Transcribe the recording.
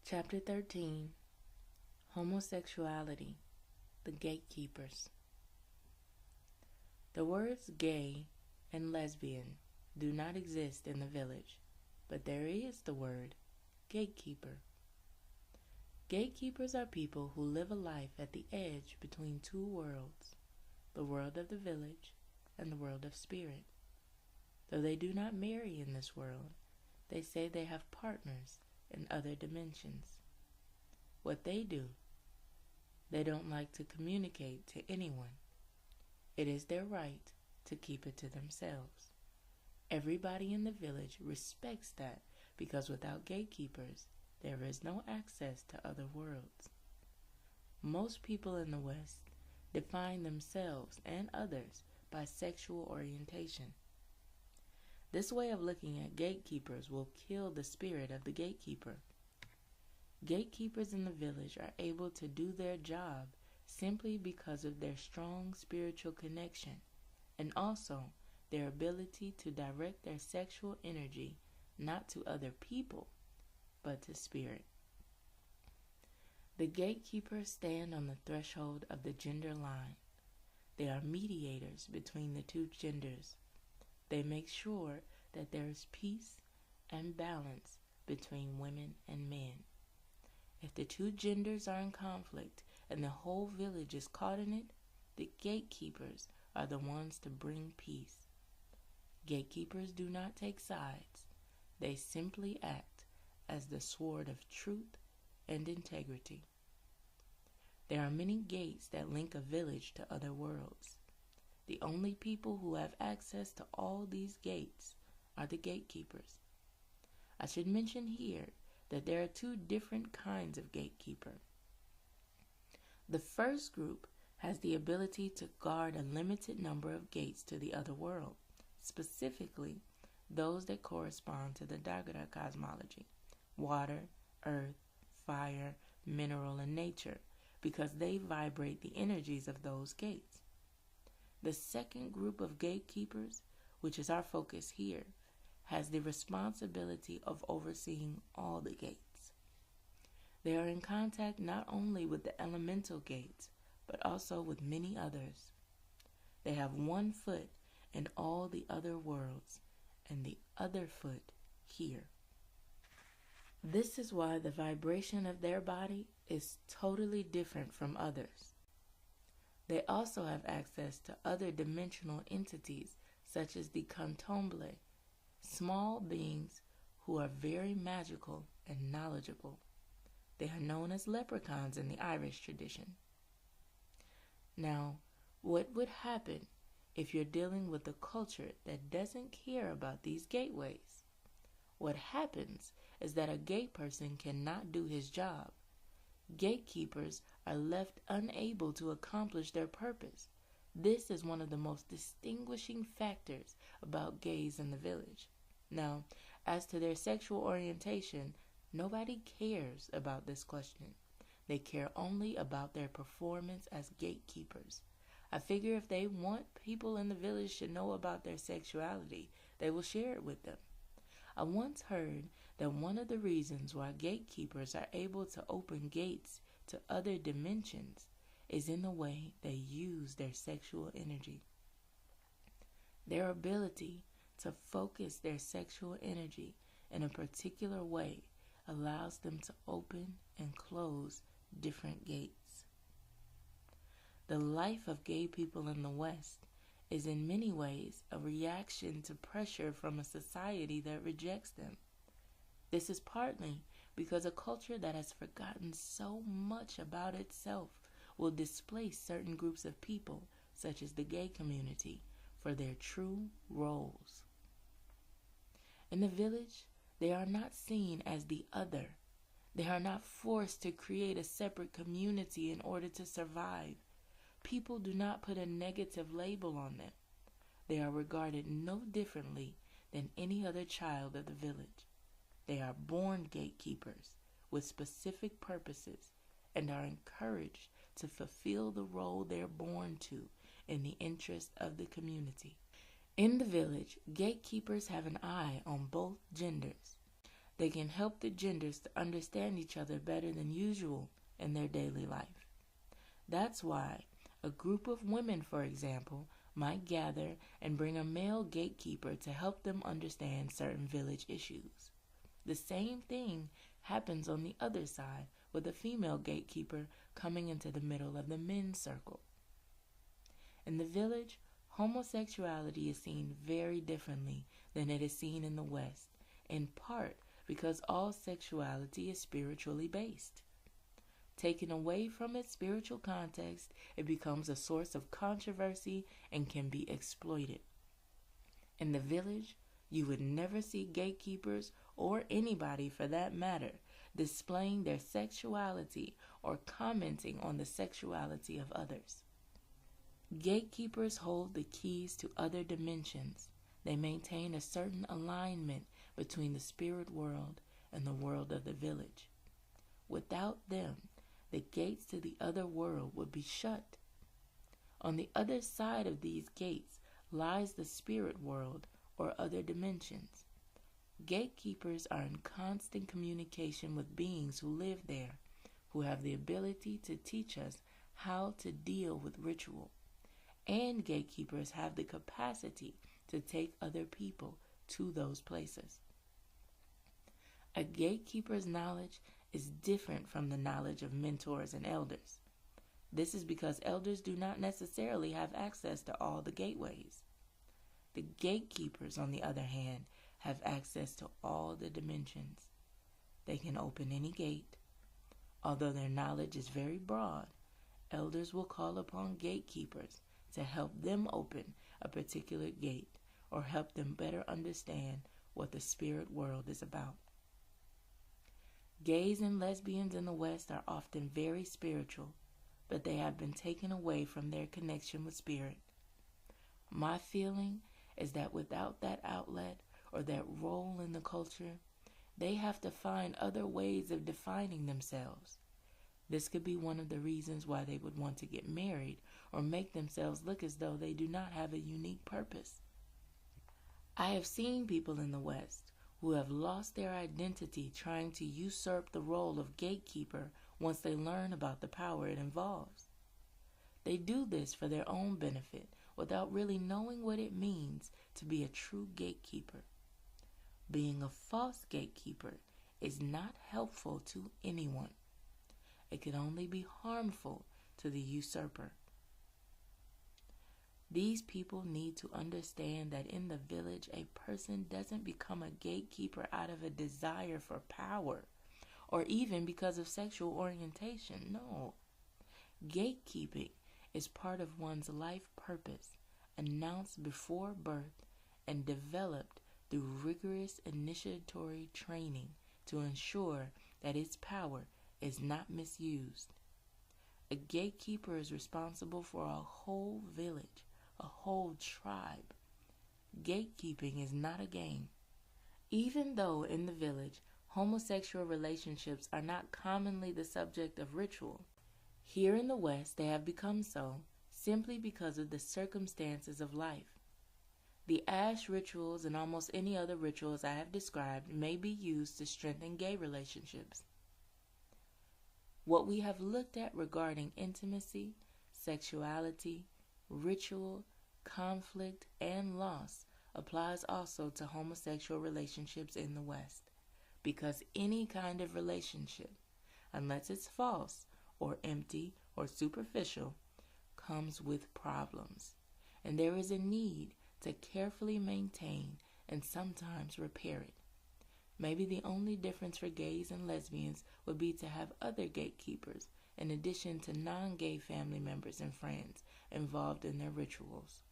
Chapter 13, Homosexuality, the Gatekeepers. The words gay and lesbian do not exist in the village, but there is the word gatekeeper. Gatekeepers are people who live a life at the edge between two worlds, the world of the village and the world of spirit. Though they do not marry in this world, they say they have partners in other dimensions. What they do, they don't like to communicate to anyone. It is their right to keep it to themselves. Everybody in the village respects that because without gatekeepers, there is no access to other worlds. Most people in the West define themselves and others by sexual orientation. This way of looking at gatekeepers will kill the spirit of the gatekeeper. Gatekeepers in the village are able to do their job simply because of their strong spiritual connection and also their ability to direct their sexual energy not to other people, but to spirit. The gatekeepers stand on the threshold of the gender line. They are mediators between the two genders. They make sure that there is peace and balance between women and men. If the two genders are in conflict and the whole village is caught in it, the gatekeepers are the ones to bring peace. Gatekeepers do not take sides. They simply act as the sword of truth and integrity. There are many gates that link a village to other worlds. The only people who have access to all these gates are the gatekeepers. I should mention here that there are two different kinds of gatekeeper. The first group has the ability to guard a limited number of gates to the other world, specifically those that correspond to the Dagara cosmology, water, earth, fire, mineral, and nature, because they vibrate the energies of those gates. The second group of gatekeepers, which is our focus here, has the responsibility of overseeing all the gates. They are in contact not only with the elemental gates, but also with many others. They have one foot in all the other worlds and the other foot here. This is why the vibration of their body is totally different from others. They also have access to other dimensional entities such as the candomblé, small beings who are very magical and knowledgeable. They are known as leprechauns in the Irish tradition. Now, what would happen if you're dealing with a culture that doesn't care about these gateways? What happens is that a gate person cannot do his job. Gatekeepers are left unable to accomplish their purpose. This is one of the most distinguishing factors about gays in the village. Now, as to their sexual orientation, nobody cares about this question. They care only about their performance as gatekeepers. I figure if they want people in the village to know about their sexuality, they will share it with them. I once heard that one of the reasons why gatekeepers are able to open gates to other dimensions is in the way they use their sexual energy. Their ability to focus their sexual energy in a particular way allows them to open and close different gates. The life of gay people in the West is in many ways a reaction to pressure from a society that rejects them. This is partly because a culture that has forgotten so much about itself will displace certain groups of people, such as the gay community, for their true roles. In the village, they are not seen as the other. They are not forced to create a separate community in order to survive. People do not put a negative label on them. They are regarded no differently than any other child of the village. They are born gatekeepers with specific purposes and are encouraged to fulfill the role they're born to in the interest of the community. In the village, gatekeepers have an eye on both genders. They can help the genders to understand each other better than usual in their daily life. That's why a group of women, for example, might gather and bring a male gatekeeper to help them understand certain village issues. The same thing happens on the other side with a female gatekeeper coming into the middle of the men's circle. In the village, homosexuality is seen very differently than it is seen in the West, in part because all sexuality is spiritually based. Taken away from its spiritual context, it becomes a source of controversy and can be exploited. In the village, you would never see gatekeepers, or anybody for that matter, displaying their sexuality or commenting on the sexuality of others. Gatekeepers hold the keys to other dimensions. They maintain a certain alignment between the spirit world and the world of the village. Without them, the gates to the other world would be shut. On the other side of these gates lies the spirit world or other dimensions. Gatekeepers are in constant communication with beings who live there, who have the ability to teach us how to deal with ritual. And gatekeepers have the capacity to take other people to those places. A gatekeeper's knowledge is different from the knowledge of mentors and elders. This is because elders do not necessarily have access to all the gateways. The gatekeepers, on the other hand, have access to all the dimensions. They can open any gate. Although their knowledge is very broad, elders will call upon gatekeepers to help them open a particular gate or help them better understand what the spirit world is about. Gays and lesbians in the West are often very spiritual, but they have been taken away from their connection with spirit. My feeling is that without that outlet or that role in the culture, they have to find other ways of defining themselves. This could be one of the reasons why they would want to get married or make themselves look as though they do not have a unique purpose. I have seen people in the West who have lost their identity trying to usurp the role of gatekeeper once they learn about the power it involves. They do this for their own benefit without really knowing what it means to be a true gatekeeper. Being a false gatekeeper is not helpful to anyone. It can only be harmful to the usurper. These people need to understand that in the village, a person doesn't become a gatekeeper out of a desire for power or even because of sexual orientation. No. Gatekeeping is part of one's life purpose, announced before birth and developed through rigorous initiatory training to ensure that its power is not misused. A gatekeeper is responsible for a whole village, a whole tribe. Gatekeeping is not a game. Even though in the village, homosexual relationships are not commonly the subject of ritual, here in the West they have become so simply because of the circumstances of life. The ash rituals and almost any other rituals I have described may be used to strengthen gay relationships. What we have looked at regarding intimacy, sexuality, ritual, conflict, and loss applies also to homosexual relationships in the West, because any kind of relationship, unless it's false or empty or superficial, comes with problems, and there is a need to carefully maintain and sometimes repair it. Maybe the only difference for gays and lesbians would be to have other gatekeepers in addition to non-gay family members and friends involved in their rituals.